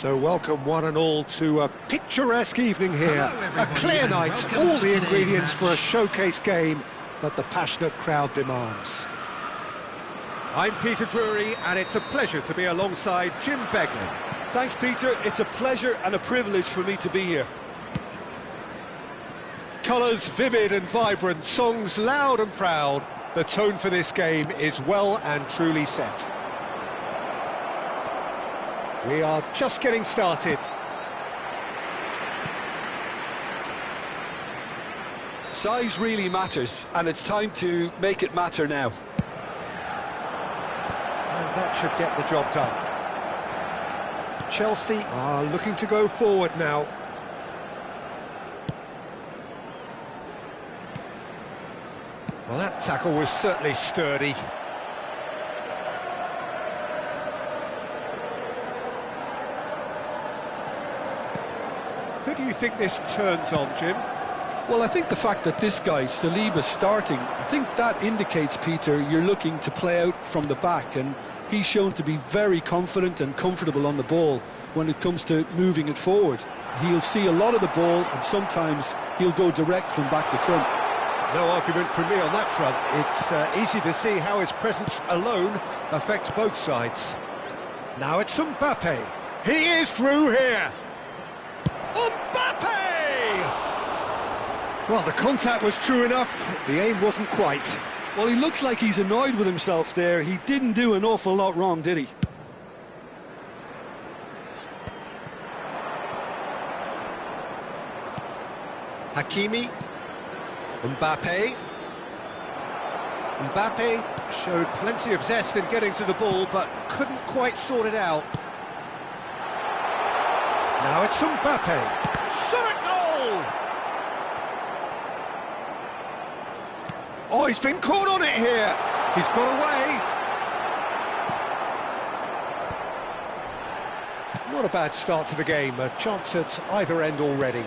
So welcome one and all to a picturesque evening here. A clear night, all the ingredients for a showcase game that the passionate crowd demands. I'm Peter Drury, and it's a pleasure to be alongside Jim Beglin. Thanks, Peter. It's a pleasure and a privilege for me to be here. Colours vivid and vibrant, songs loud and proud. The tone for this game is well and truly set. We are just getting started. Size really matters, and it's time to make it matter now. And that should get the job done. Chelsea are looking to go forward now. Well, that tackle was certainly sturdy. Who do you think this turns on, Jim? Well, I think the fact that this guy, Saliba's starting, I think that indicates, Peter, you're looking to play out from the back, and he's shown to be very confident and comfortable on the ball when it comes to moving it forward. He'll see a lot of the ball, and sometimes he'll go direct from back to front. No argument from me on that front. It's easy to see how his presence alone affects both sides. Now it's Mbappe. He is through here. Mbappe! Well, the contact was true enough. The aim wasn't quite. Well, he looks like he's annoyed with himself there. He didn't do an awful lot wrong, did he? Hakimi. Mbappe. Mbappe showed plenty of zest in getting to the ball, but couldn't quite sort it out. Now it's Mbappe. Shot goal! Oh, he's been caught on it here. He's got away. Not a bad start to the game. A chance at either end already.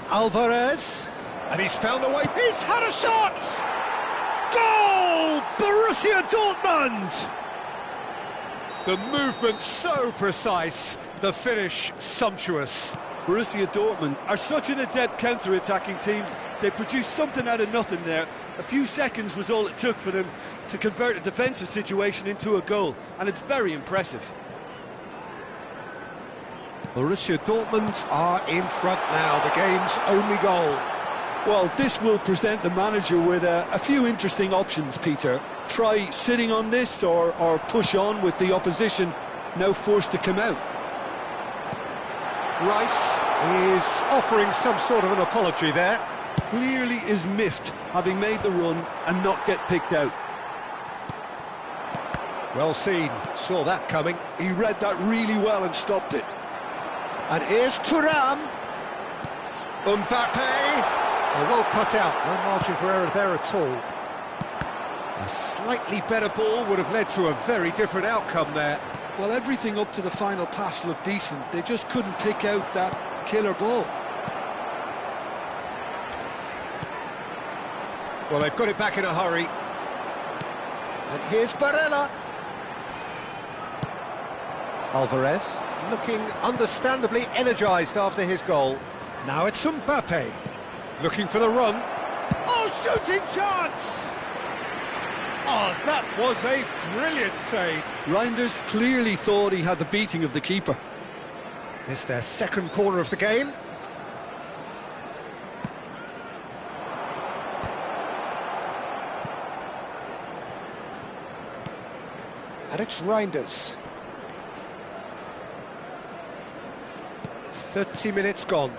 Alvarez. And he's found a way. He's had a shot! Goal! Borussia Dortmund! The movement so precise, the finish sumptuous. Borussia Dortmund are such an adept counter-attacking team. They produced something out of nothing there. A few seconds was all it took for them to convert a defensive situation into a goal, and it's very impressive. Borussia Dortmund are in front now, the game's only goal. Well, this will present the manager with a few interesting options, Peter. Try sitting on this or push on with the opposition now forced to come out. Rice is offering some sort of an apology there. Clearly is miffed, having made the run and not get picked out. Well seen, saw that coming. He read that really well and stopped it. And here's Thuram. Mbappe. Well cut out, no margin for error there at all. A slightly better ball would have led to a very different outcome there. Well, everything up to the final pass looked decent. They just couldn't pick out that killer ball. Well, they've got it back in a hurry. And here's Barella. Alvarez looking understandably energised after his goal. Now it's Mbappe. Looking for the run. Oh, shooting chance! Oh, that was a brilliant save. Reinders clearly thought he had the beating of the keeper. It's their second corner of the game. And it's Reinders. 30 minutes gone.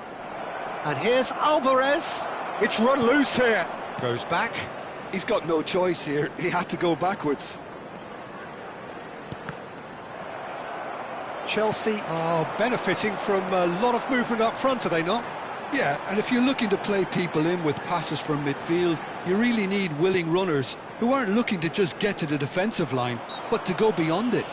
And here's Alvarez. It's run loose here. Goes back. He's got no choice here. He had to go backwards. Chelsea are benefiting from a lot of movement up front, are they not? Yeah, and if you're looking to play people in with passes from midfield, you really need willing runners who aren't looking to just get to the defensive line, but to go beyond it.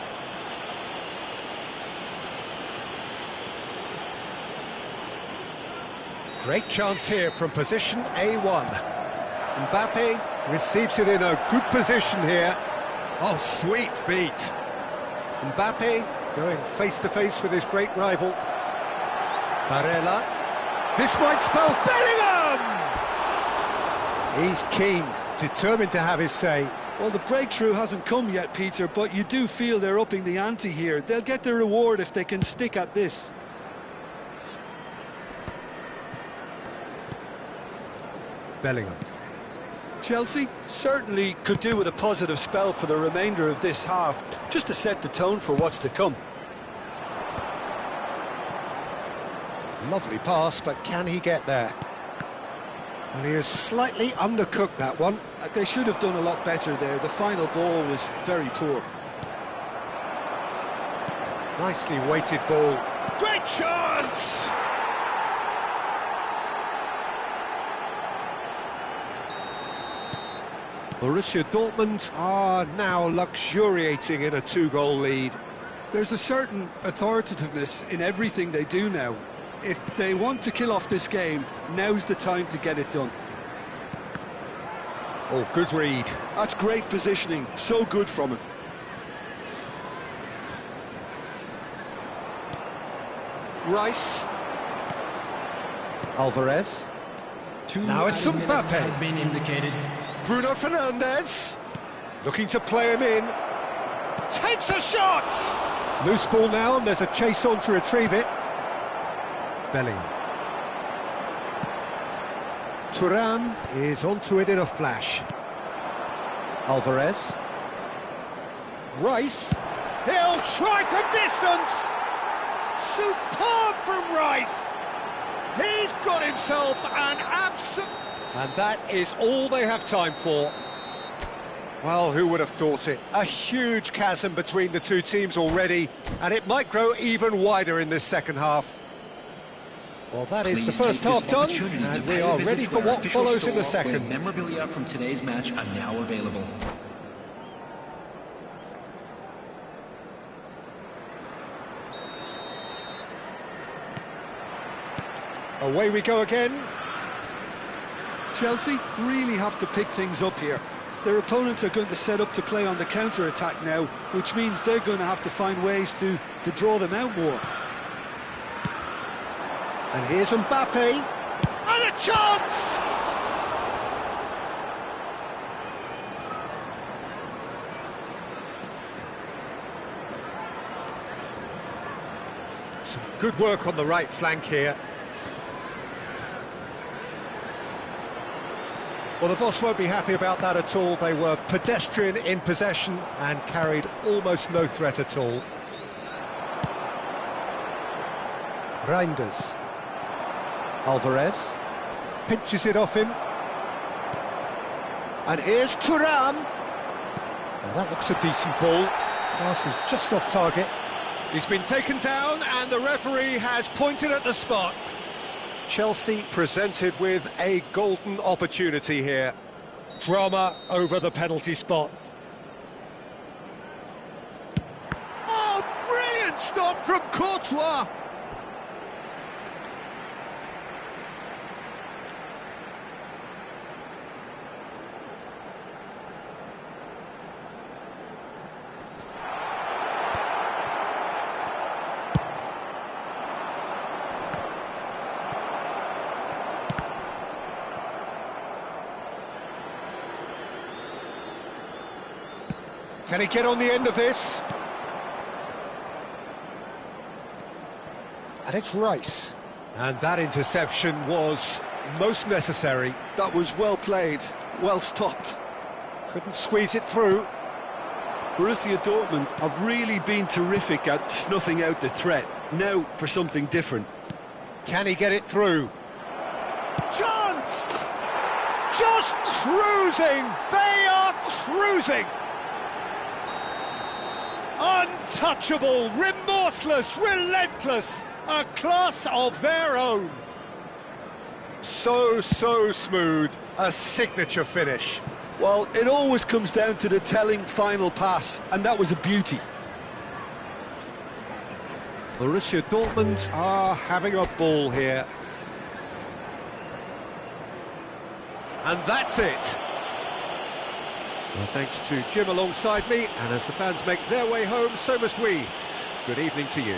Great chance here from position A1. Mbappe receives it in a good position here. Oh, sweet feet. Mbappe Going face-to-face with his great rival. Barella. This might spell Bellingham! He's keen, determined to have his say. Well, the breakthrough hasn't come yet, Peter, but you do feel they're upping the ante here. They'll get their reward if they can stick at this. Bellingham. Chelsea certainly could do with a positive spell for the remainder of this half, just to set the tone for what's to come. Lovely pass, but can he get there? Well, he has slightly undercooked that one. They should have done a lot better there. The final ball was very poor. Nicely weighted ball. Great chance! Borussia Dortmund are now luxuriating in a two-goal lead. There's a certain authoritativeness in everything they do now. If they want to kill off this game, now's the time to get it done. Oh, good read. That's great positioning, so good from him. Rice. Alvarez. Now it's Mbappe. Has been indicated. Bruno Fernandes. Looking to play him in. Takes a shot! Loose ball now, and there's a chase on to retrieve it. Bellingham. Thuram is onto it in a flash. Alvarez. Rice. He'll try from distance! Superb from Rice! He's got himself an absolute... And that is all they have time for. Well, who would have thought it? A huge chasm between the two teams already, and it might grow even wider in this second half. Well, that is the first half done, and we are ready for what follows in the second. Memorabilia from today's match are now available. Away we go again. Chelsea really have to pick things up here. Their opponents are going to set up to play on the counter-attack now, which means they're going to have to find ways to draw them out more. And here's Mbappe. And a chance! Some good work on the right flank here. Well, the boss won't be happy about that at all. They were pedestrian in possession and carried almost no threat at all. Reinders. Alvarez. Pinches it off him. And here's Thuram. Now that looks a decent ball. Pass is just off target. He's been taken down and the referee has pointed at the spot. Chelsea presented with a golden opportunity here. Drama over the penalty spot. Oh, brilliant stop from Courtois! Can he get on the end of this? And it's Rice. And that interception was most necessary. That was well played, well stopped. Couldn't squeeze it through. Borussia Dortmund have really been terrific at snuffing out the threat. Now for something different. Can he get it through? Chance! Just cruising! They are cruising! Untouchable, remorseless, relentless, a class of their own. So smooth, a signature finish. Well, it always comes down to the telling final pass, and that was a beauty. Borussia Dortmund are having a ball here. And that's it. Well, thanks to Jim alongside me, and as the fans make their way home, so must we. Good evening to you.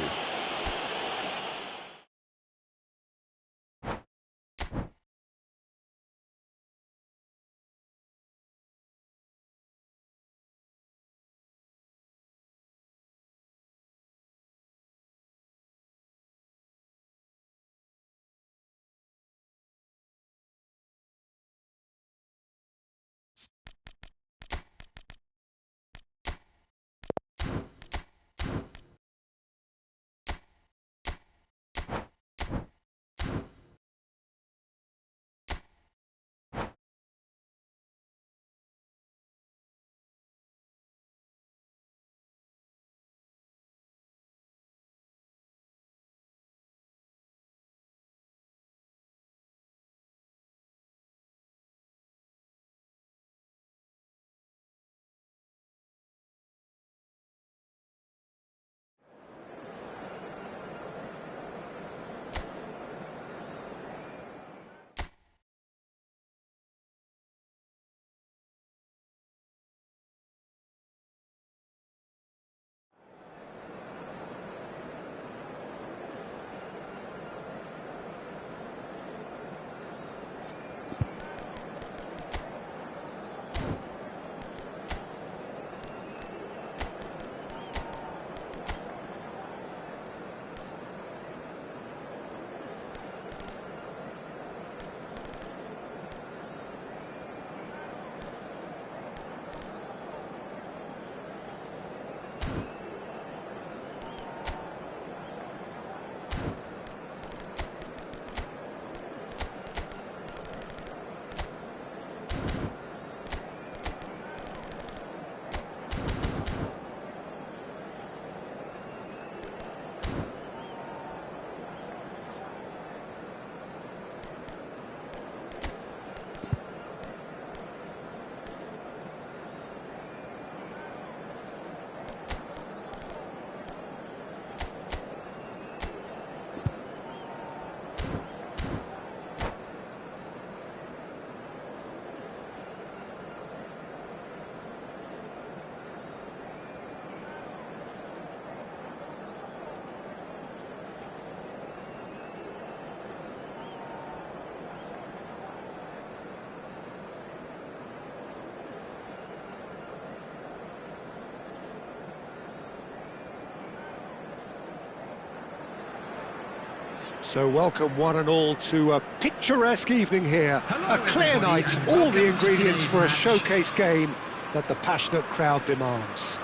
So welcome one and all to a picturesque evening here. A clear night, all the ingredients for a showcase game that the passionate crowd demands.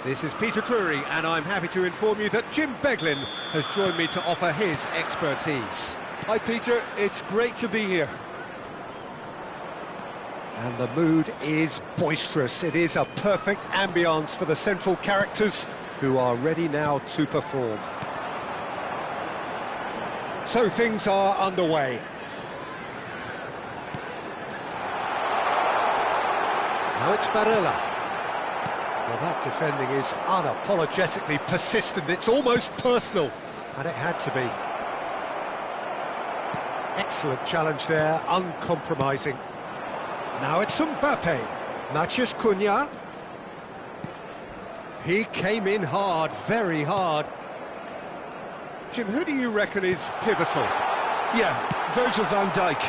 This is Peter Drury, and I'm happy to inform you that Jim Beglin has joined me to offer his expertise. Hi Peter, it's great to be here. And the mood is boisterous. It is a perfect ambience for the central characters who are ready now to perform. So things are underway. Now it's Barella. Well, that defending is unapologetically persistent. It's almost personal, and it had to be. Excellent challenge there, uncompromising. Now it's Mbappe. Matheus Cunha. He came in hard, very hard. Jim, who do you reckon is pivotal? Yeah, Virgil van Dijk.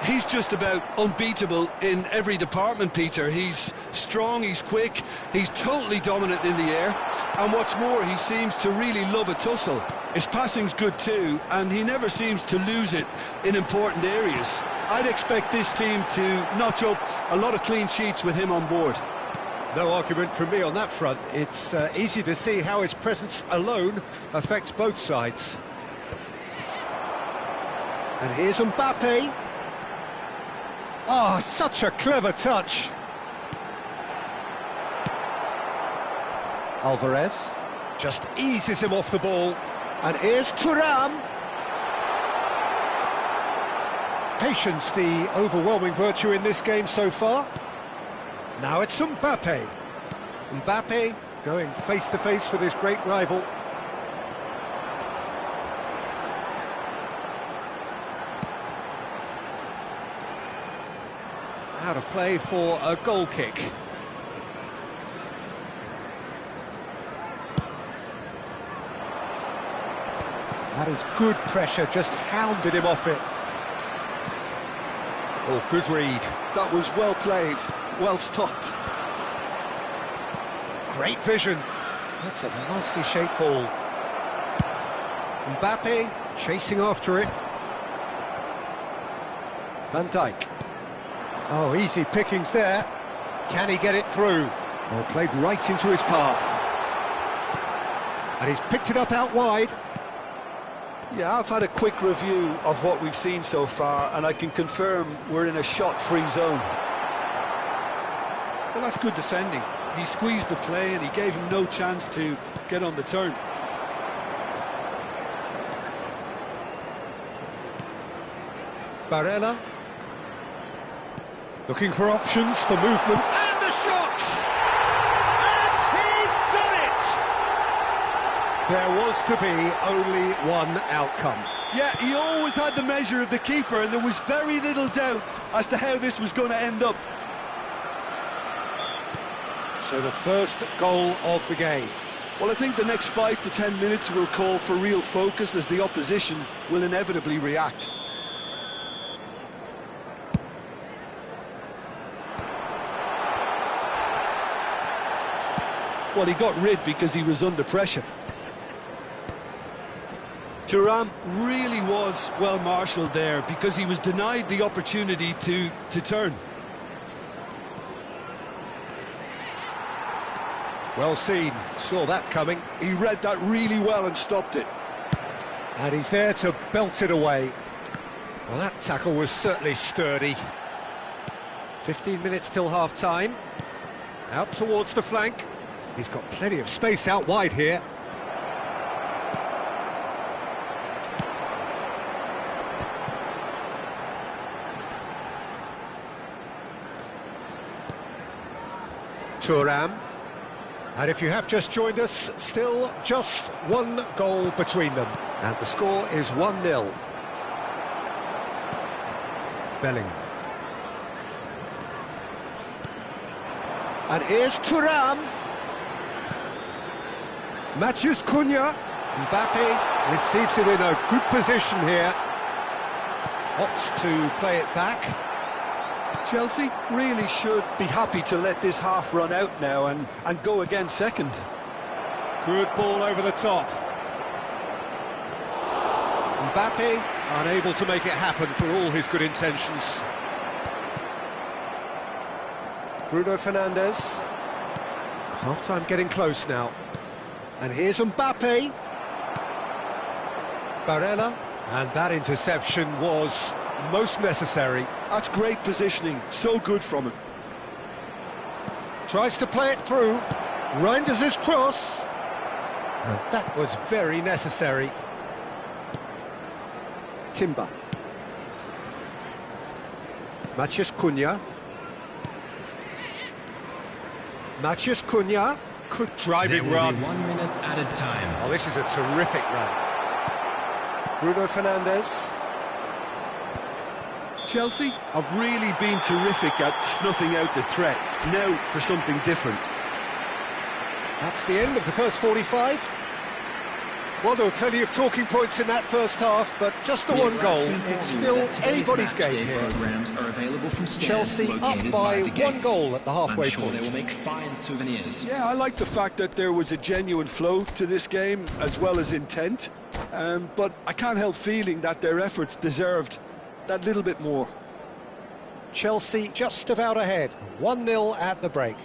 He's just about unbeatable in every department, Peter. He's strong, he's quick, he's totally dominant in the air, and what's more, he seems to really love a tussle. His passing's good too, and he never seems to lose it in important areas. I'd expect this team to notch up a lot of clean sheets with him on board. No argument from me on that front. It's easy to see how his presence alone affects both sides. And here's Mbappe. Oh, such a clever touch. Alvarez just eases him off the ball. And here's Thuram. Patience, the overwhelming virtue in this game so far. Now it's Mbappe. Mbappe going face-to-face with his great rival. Out of play for a goal kick. That is good pressure, just hounded him off it. Oh, good read. That was well played, well stopped. Great vision. That's a nicely shaped ball. Mbappe chasing after it. Van Dijk. Oh, easy pickings there. Can he get it through? Oh, played right into his path. And he's picked it up out wide. Yeah, I've had a quick review of what we've seen so far, and I can confirm we're in a shot-free zone. Well, that's good defending. He squeezed the play and he gave him no chance to get on the turn. Barella. Looking for options for movement. And the shot! And he's done it! There was to be only one outcome. Yeah, he always had the measure of the keeper, and there was very little doubt as to how this was going to end up. So the first goal of the game. Well, I think the next 5 to 10 minutes will call for real focus, as the opposition will inevitably react. Well, he got rid because he was under pressure. Thuram really was well marshalled there because he was denied the opportunity to turn. Well seen, saw that coming. He read that really well and stopped it. And he's there to belt it away. Well, that tackle was certainly sturdy. 15 minutes till half-time. Out towards the flank. He's got plenty of space out wide here. Thuram. And if you have just joined us, still just one goal between them. And the score is 1-0. Bellingham. And here's Thuram. Matheus Cunha. Mbappe receives it in a good position here. Opts to play it back. Chelsea really should be happy to let this half run out now and go again second. Good ball over the top. Mbappe unable to make it happen for all his good intentions. Bruno Fernandes. Half-time getting close now. And here's Mbappe. Barella. And that interception was most necessary. That's great positioning, so good from him. Tries to play it through. Reinders his cross. And that was very necessary. Timber. Matheus Cunha. Matheus Cunha. Good driving run. 1 minute added time. Oh, this is a terrific run. Bruno Fernandes. Chelsea have really been terrific at snuffing out the threat. Now for something different. That's the end of the first 45. Well, there were plenty of talking points in that first half, but just the one goal. It's still anybody's game here. Chelsea up by 1 goal at the halfway point. They will make fine souvenirs. Yeah, I like the fact that there was a genuine flow to this game as well as intent. But I can't help feeling that their efforts deserved that little bit more. Chelsea just about ahead, 1-0 at the break.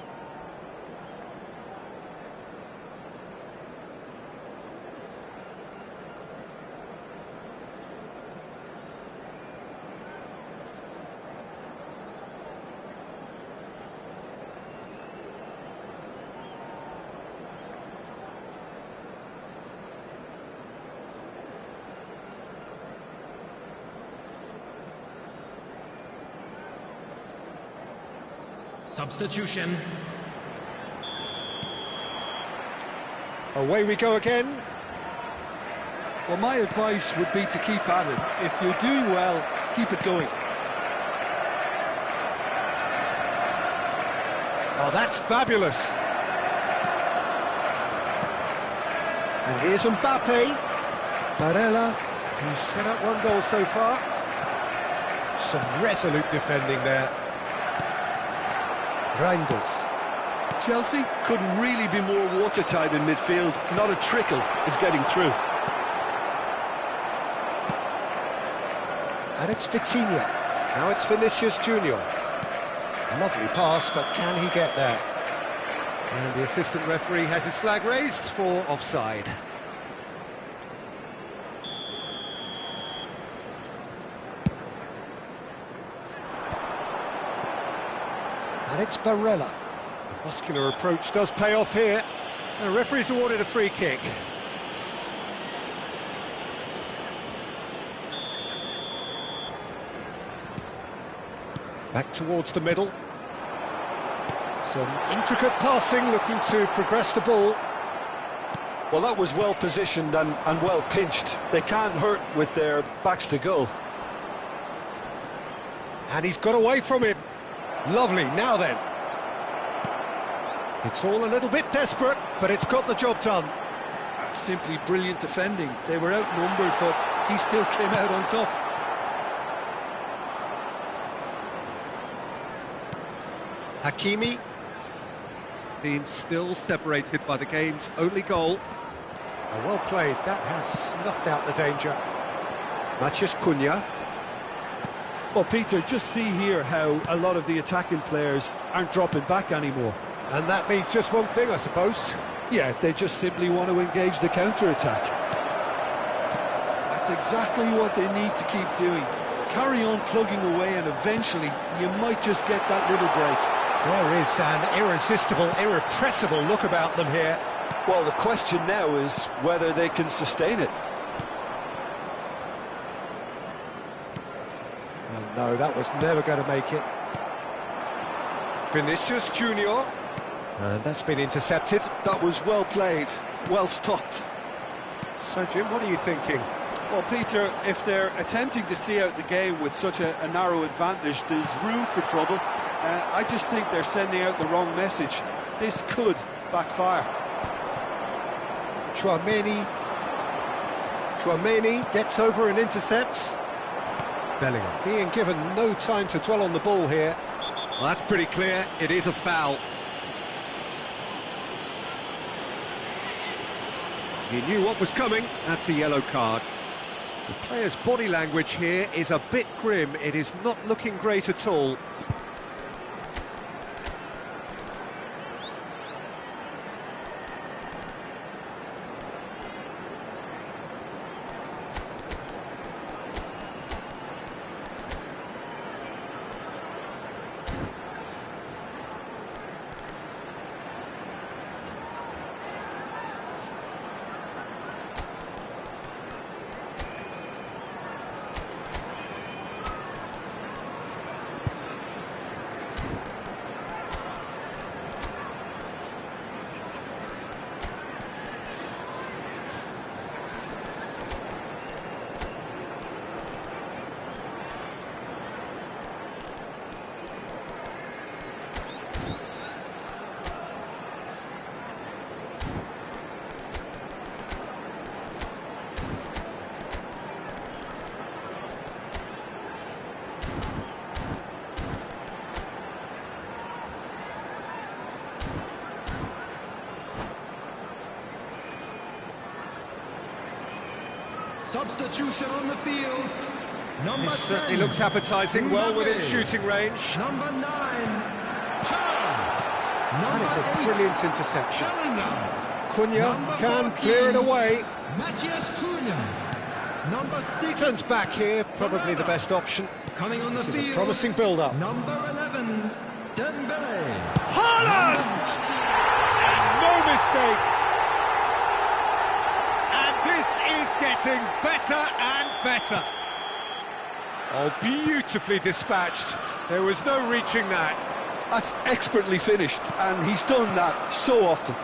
Substitution. Away we go again. Well, my advice would be to keep at it. If you're doing well, keep it going. Oh, that's fabulous. And here's Mbappe. Barella, who's set up one goal so far. Some resolute defending there. Quanggas. Chelsea couldn't really be more watertight in midfield. Not a trickle is getting through. And it's Vitinha. Now it's Vinicius Junior. Lovely pass, but can he get there? And the assistant referee has his flag raised for offside. And it's Barella. The muscular approach does pay off here. The referee's awarded a free kick. Back towards the middle. Some intricate passing, looking to progress the ball. Well, that was well positioned and well pinched. They can't hurt with their backs to goal. And he's got away from him. Lovely, now then. It's all a little bit desperate, but it's got the job done. That's simply brilliant defending. They were outnumbered, but he still came out on top. Hakimi. Team still separated by the game's only goal. Well played, that has snuffed out the danger. Matheus Cunha. Well, Peter, just see here how a lot of the attacking players aren't dropping back anymore. And that means just one thing, I suppose. Yeah, they just simply want to engage the counter-attack. That's exactly what they need to keep doing. Carry on plugging away and eventually you might just get that little break. There is an irresistible, irrepressible look about them here. Well, the question now is whether they can sustain it. Oh no, that was never going to make it. Vinicius Junior. And that's been intercepted. That was well played, well stopped. So, Jim, what are you thinking? Well, Peter, if they're attempting to see out the game with such a narrow advantage, there's room for trouble. I just think they're sending out the wrong message. This could backfire. Chouameni gets over and intercepts. Bellingham being given no time to dwell on the ball here. Well, that's pretty clear. It is a foul. He knew what was coming. That's a yellow card. The player's body language here is a bit grim. It is not looking great at all. Substitution on the field. Number This certainly 10, looks appetising, well within shooting range. Number 9, That is a brilliant interception. Bellingham. Cunha Number can 14, clear it away. Matheus Cunha. Number 6, Turns back here, probably the best option. coming on the This is field. a promising build-up. Number 11, Dembele. Haaland! No mistake! And this is getting better and better. Oh, beautifully dispatched. There was no reaching that. That's expertly finished, and he's done that so often.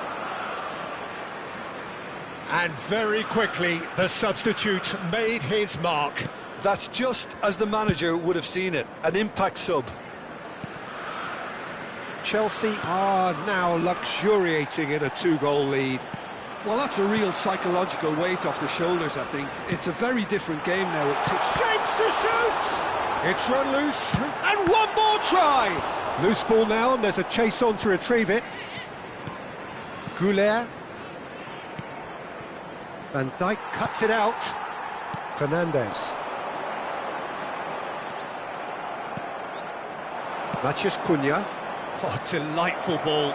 And very quickly, the substitute made his mark. That's just as the manager would have seen it, an impact sub. Chelsea are now luxuriating in a 2-goal lead. Well, that's a real psychological weight off the shoulders, I think. It's a very different game now. Shapes to shoot! It's run loose, and one more try! Loose ball now, and there's a chase on to retrieve it. Goulet. Van Dijk cuts it out. Fernandes. Matheus Cunha. Oh, delightful ball.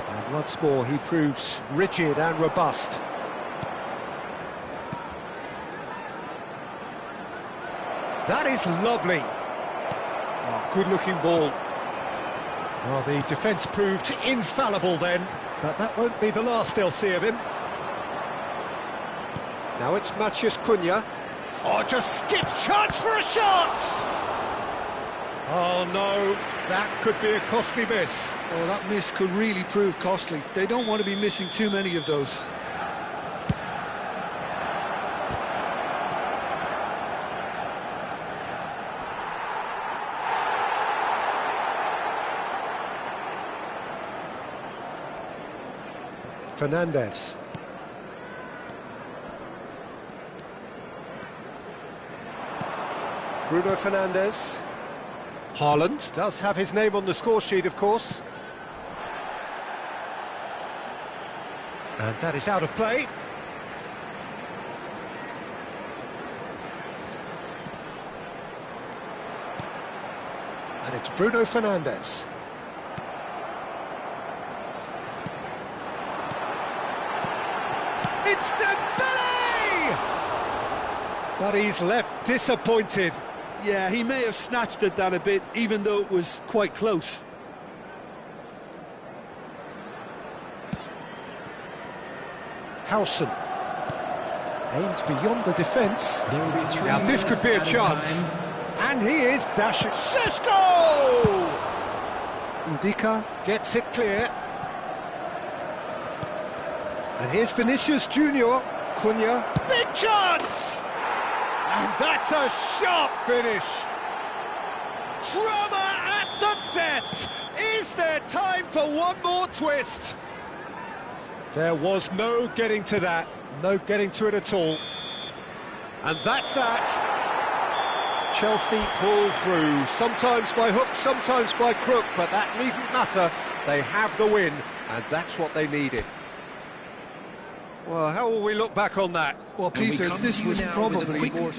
And once more he proves rigid and robust. That is lovely. Oh, good-looking ball. Well, the defence proved infallible then, but that won't be the last they'll see of him. Now it's Matheus Cunha. Oh, just skips, chance for a shot! Oh no, that could be a costly miss. Oh, that miss could really prove costly. They don't want to be missing too many of those. Fernandes. Bruno Fernandes. Haaland does have his name on the score sheet, of course. And that is out of play. And it's Bruno Fernandes. It's Dembele! But he's left disappointed. Yeah, he may have snatched at that a bit, even though it was quite close. Howson aims beyond the defence. Now this could be a chance. And he is dashing. Cisco! Ndika gets it clear. And here's Vinicius Junior. Cunha. Big chance! And that's a sharp finish. Drama at the death. Is there time for one more twist? There was no getting to that. No getting to it at all. And that's that. Chelsea pull through. Sometimes by hook, sometimes by crook, but that needn't matter. They have the win, and that's what they needed. Well, how will we look back on that? Well, Peter, this was probably more...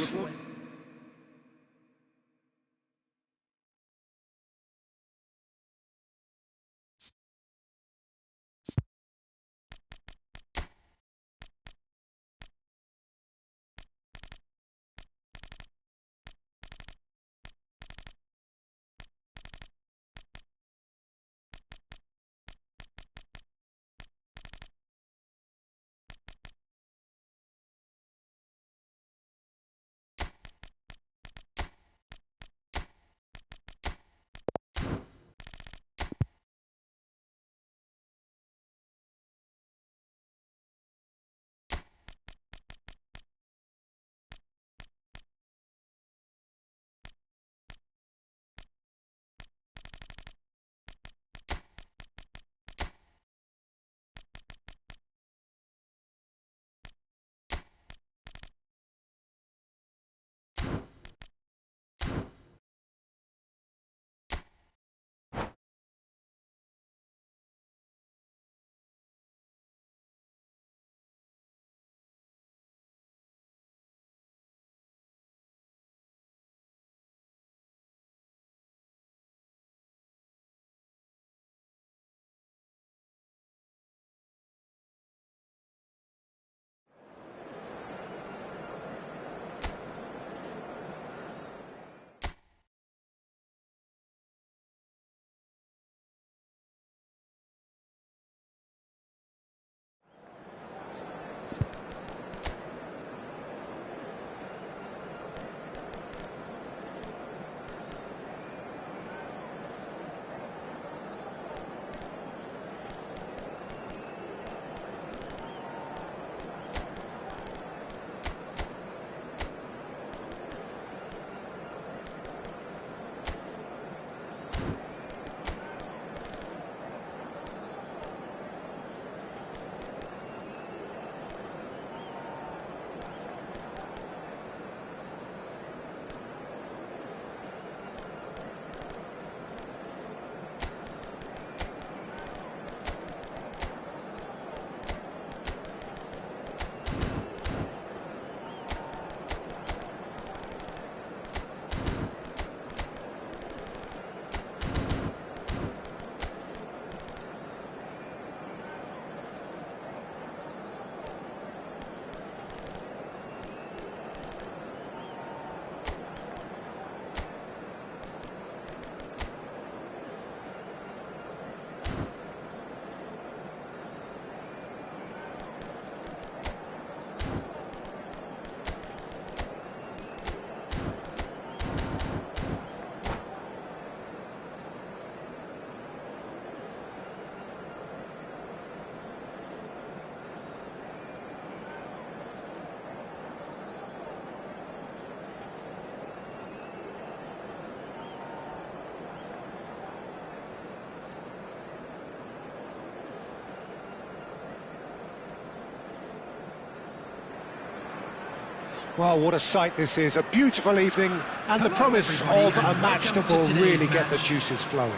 Well, what a sight this is, a beautiful evening, and the promise of a match that will really get the juices flowing.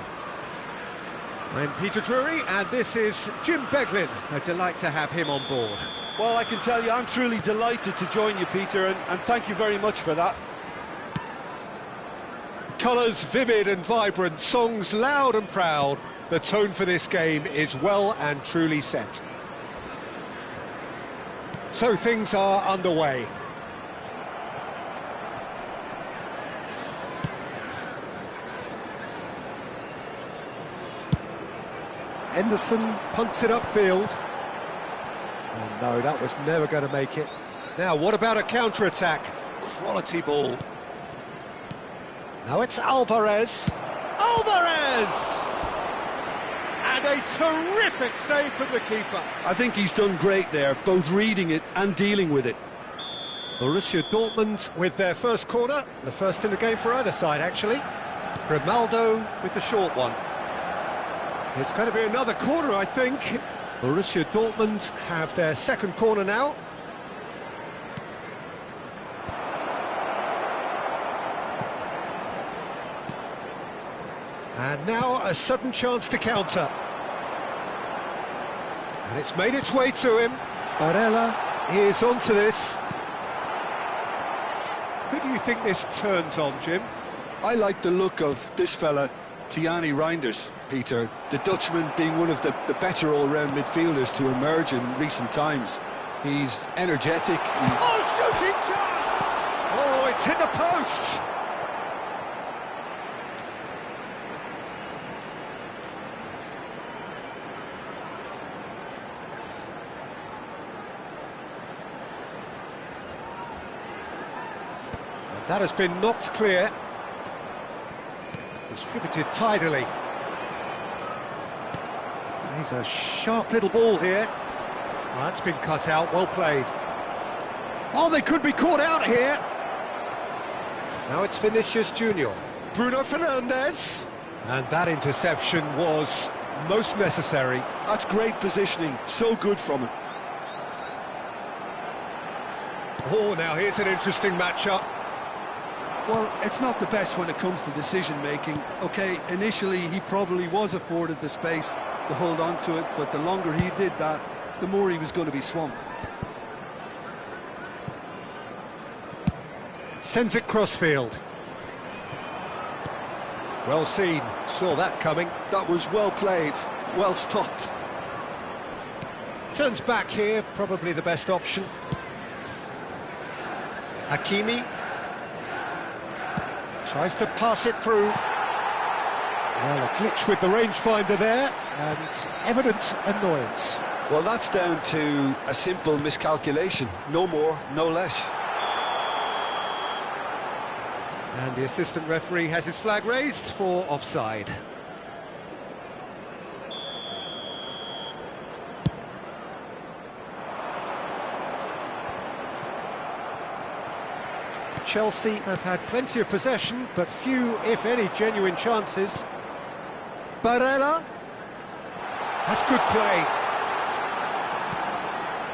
I'm Peter Drury, and this is Jim Beglin. A delight to have him on board. Well, I can tell you, I'm truly delighted to join you, Peter, and thank you very much for that. Colours vivid and vibrant, songs loud and proud. The tone for this game is well and truly set. So things are underway. Henderson punts it upfield. Oh no, that was never going to make it. Now, what about a counter-attack? Quality ball. Now it's Alvarez. Alvarez! And a terrific save from the keeper. I think he's done great there, both reading it and dealing with it. Borussia Dortmund with their first corner, the first in the game for either side, actually. Grimaldo with the short one. It's going to be another corner, I think. Borussia Dortmund have their second corner now. And now a sudden chance to counter. And it's made its way to him. Barella is onto this. Who do you think this turns on, Jim? I like the look of this fella, Tijani Reinders, Peter. The Dutchman being one of the better all-round midfielders to emerge in recent times. He's energetic. Oh, shooting chance! Oh, it's hit the post! That has been knocked clear. Distributed tidily. He's a sharp little ball here. Well, that's been cut out, well played. Oh, they could be caught out here. Now it's Vinicius Junior. Bruno Fernandes. And that interception was most necessary. That's great positioning, so good from him. Oh, now here's an interesting matchup. Well, it's not the best when it comes to decision-making. OK, initially he probably was afforded the space to hold on to it, but the longer he did that, the more he was going to be swamped. Sends it crossfield. Well seen, saw that coming. That was well played, well stopped. Turns back here, probably the best option. Hakimi. Tries to pass it through. Well, a glitch with the rangefinder there, and evident annoyance. Well, that's down to a simple miscalculation. No more, no less. And the assistant referee has his flag raised for offside. Chelsea have had plenty of possession, but few, if any, genuine chances. Barella. That's good play.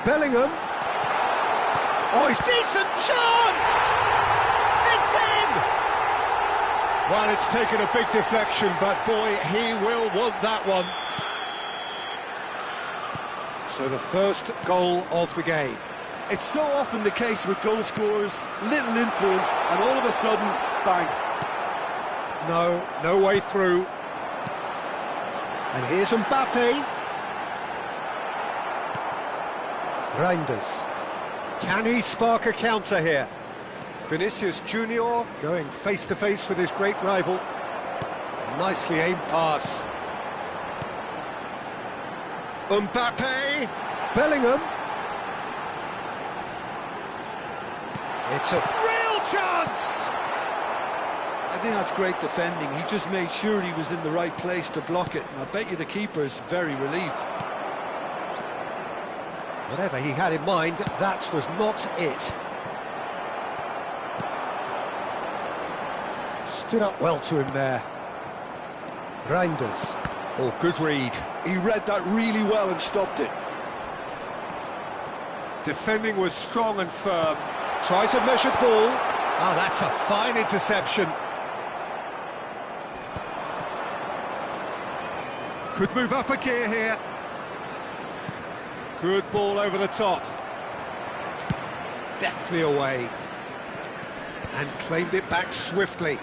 Bellingham. Oh, it's decent chance! It's in! Well, it's taken a big deflection, but boy, he will want that one. So the first goal of the game. It's so often the case with goal scorers, little influence, and all of a sudden, bang. No way through. And here's Mbappe. Reinders. Can he spark a counter here? Vinicius Junior going face-to-face with his great rival. Nicely aimed pass. Mbappe. Bellingham. It's a real chance! I think that's great defending. He just made sure he was in the right place to block it, and I bet you the keeper's very relieved. Whatever he had in mind, that was not it. Stood up well to him there. Reinders. Oh, good read. He read that really well and stopped it. Defending was strong and firm. Tries a measured ball. Oh, that's a fine interception. Could move up a gear here. Good ball over the top. Deftly away. And claimed it back swiftly.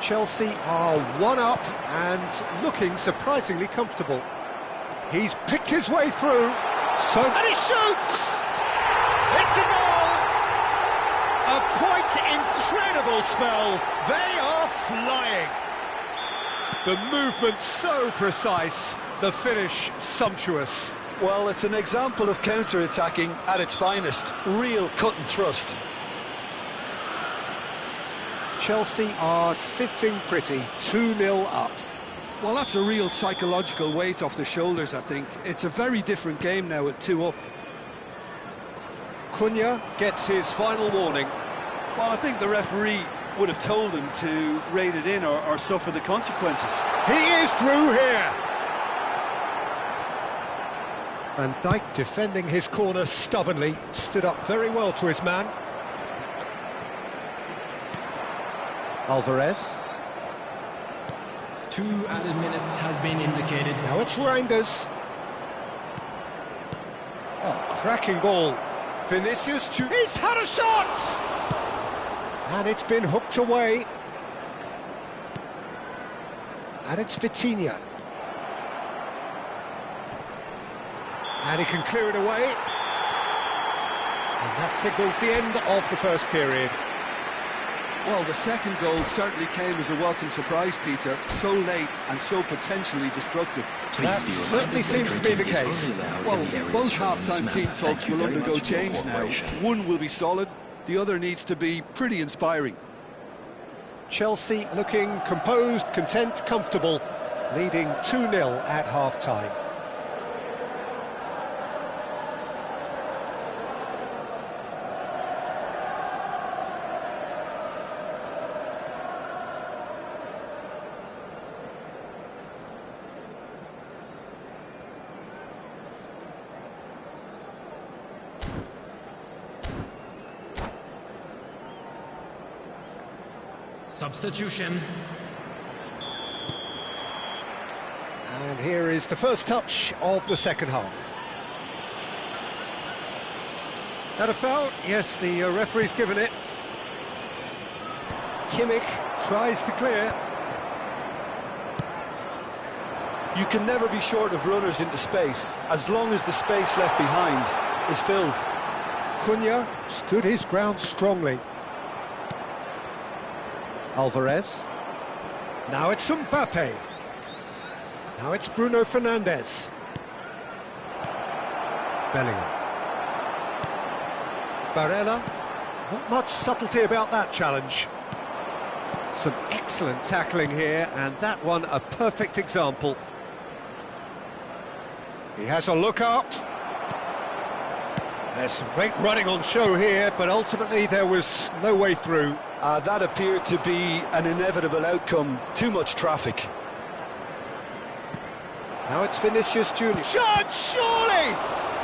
Chelsea are one up and looking surprisingly comfortable. He's picked his way through. And he shoots! It's a goal! A quite incredible spell. They are flying. The movement so precise, the finish sumptuous. Well, it's an example of counter-attacking at its finest. Real cut and thrust. Chelsea are sitting pretty, 2-0 up. Well, that's a real psychological weight off the shoulders, I think. It's a very different game now at 2 up. Cunha gets his final warning. Well, I think the referee would have told him to rate it in or suffer the consequences. He is through here! Van Dijk defending his corner stubbornly, stood up very well to his man. Alvarez. 2 added minutes has been indicated. Now it's Reinders. Oh, cracking ball. Vinicius, he's had a shot! And it's been hooked away. And it's Vitinha. And he can clear it away. And that signals the end of the first period. Well, the second goal certainly came as a welcome surprise, Peter. So late and so potentially destructive. That certainly seems to be the case. Well, both half-time team talks will undergo change now. One will be solid, the other needs to be pretty inspiring. Chelsea looking composed, content, comfortable, leading 2-0 at half-time. Substitution. And here is the first touch of the second half. That a foul? Yes, the referee's given it. Kimmich tries to clear. You can never be short of runners into space, as long as the space left behind is filled. Cunha stood his ground strongly. Alvarez. Now it's Mbappe. Now it's Bruno Fernandes. Bellingham. Barella. Not much subtlety about that challenge. Some excellent tackling here, and that one a perfect example. He has a look up. There's some great running on show here, but ultimately there was no way through. That appeared to be an inevitable outcome. Too much traffic. Now it's Vinicius Junior. Shot, surely!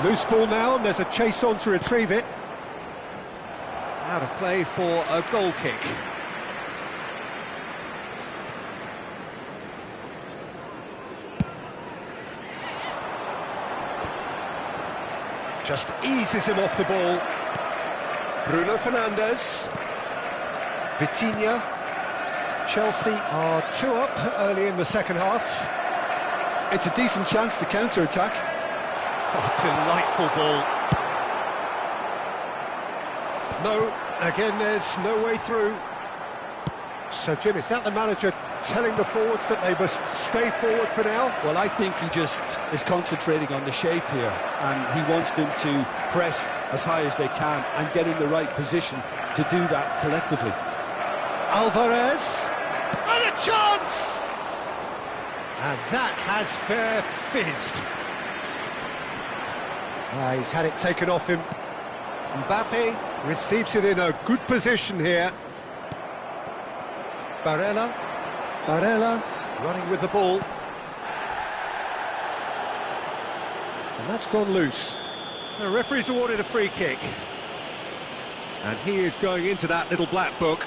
Loose ball now, and there's a chase on to retrieve it. Out of play for a goal kick. Just eases him off the ball. Bruno Fernandes. Vitinha. Chelsea are 2 up early in the second half. It's a decent chance to counter-attack. Oh, delightful ball. No, again there's no way through. So Jim, is that the manager telling the forwards that they must stay forward for now? Well, I think he just is concentrating on the shape here, and he wants them to press as high as they can and get in the right position to do that collectively. Alvarez, and a chance! And that has fair fizzed. He's had it taken off him. Mbappe receives it in a good position here. Barella running with the ball. And that's gone loose. The referee's awarded a free kick. And he is going into that little black book.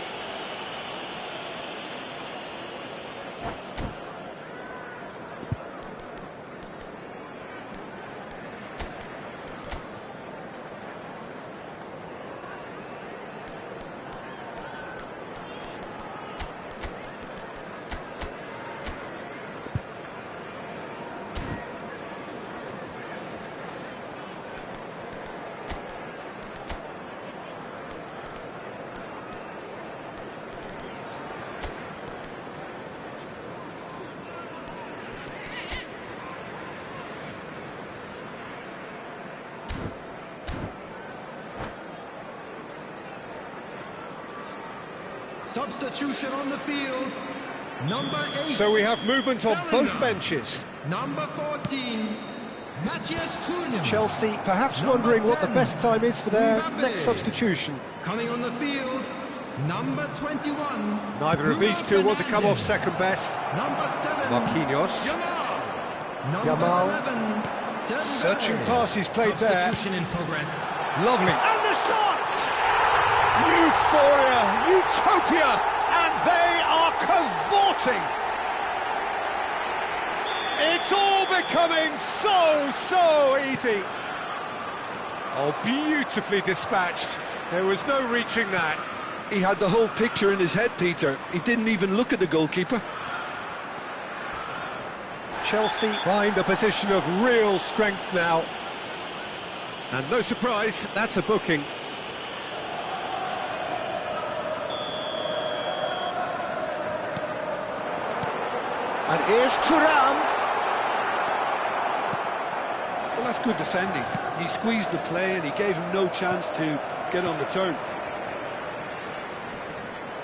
Substitution on the field. Number 8. So we have movement on Bellingham. both benches. Number 14. Matthias Cunha. Chelsea perhaps Number wondering what the 10. best time is for their Mbappe. next substitution. Coming on the field. Number 21. Neither of these two want to come off second best. Number 7. Marquinhos. Yamal. Number Yamal. 11. Dembele. Searching passes played there. Substitution in progress. Lovely. And the shot! Euphoria, utopia, and they are cavorting. It's all becoming so easy. Oh, beautifully dispatched. There was no reaching that. He had the whole picture in his head, Peter. He didn't even look at the goalkeeper. Chelsea find a position of real strength now. And no surprise, that's a booking. And here's Thuram. Well, that's good defending. He squeezed the play and he gave him no chance to get on the turn.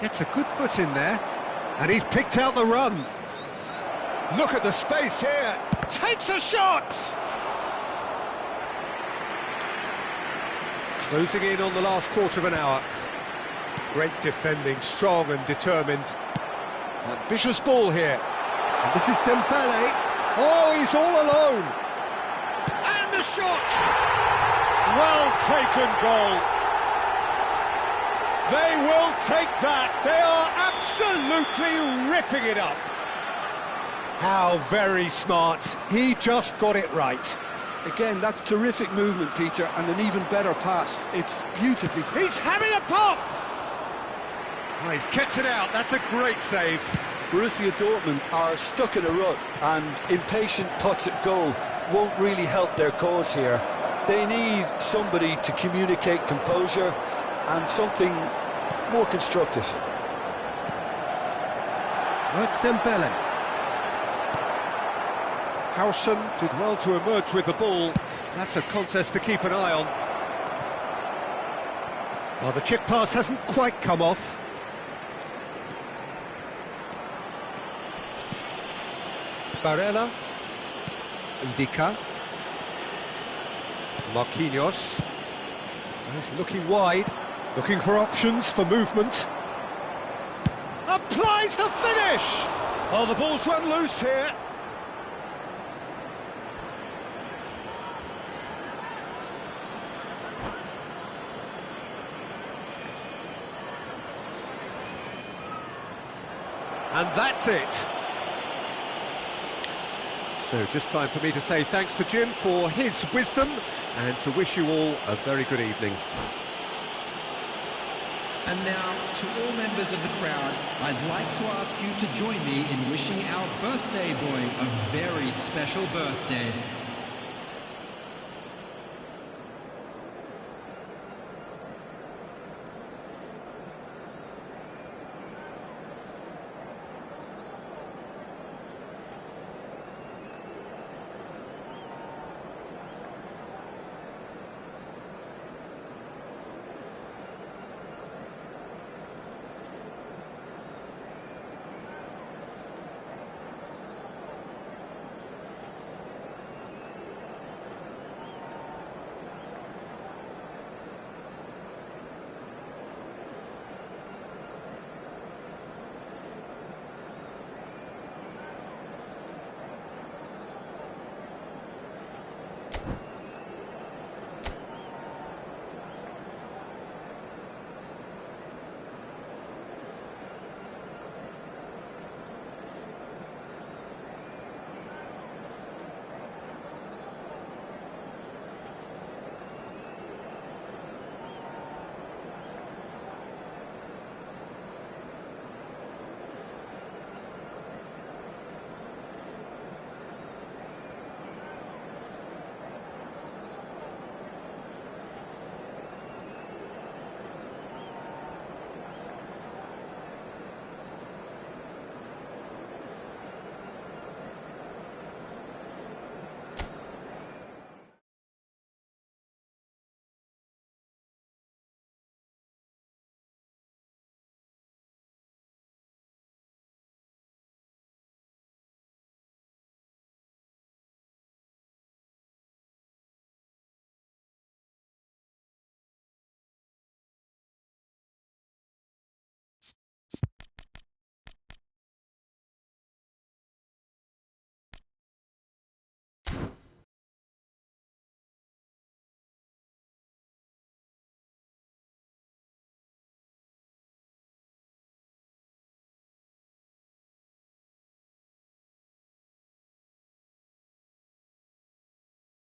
Gets a good foot in there. And he's picked out the run. Look at the space here. Takes a shot. Closing in on the last quarter of an hour. Great defending, strong and determined. Ambitious ball here. And this is Dembele. Oh, he's all alone. And the shot! Well taken goal. They will take that. They are absolutely ripping it up. How very smart. He just got it right. Again, that's terrific movement, Peter, and an even better pass. It's beautifully... He's having a pop. Oh, he's kept it out. That's a great save. Borussia Dortmund are stuck in a rut, and impatient putts at goal won't really help their cause here. They need somebody to communicate composure and something more constructive. That's Dembele. Howson did well to emerge with the ball. That's a contest to keep an eye on. Well, the chip pass hasn't quite come off. Barella. Ndika. Marquinhos. He's looking wide, looking for options for movement. Applies the finish! Oh, the ball's run loose here. And that's it. So just time for me to say thanks to Jim for his wisdom and to wish you all a very good evening. And now, to all members of the crowd, I'd like to ask you to join me in wishing our birthday boy a very special birthday.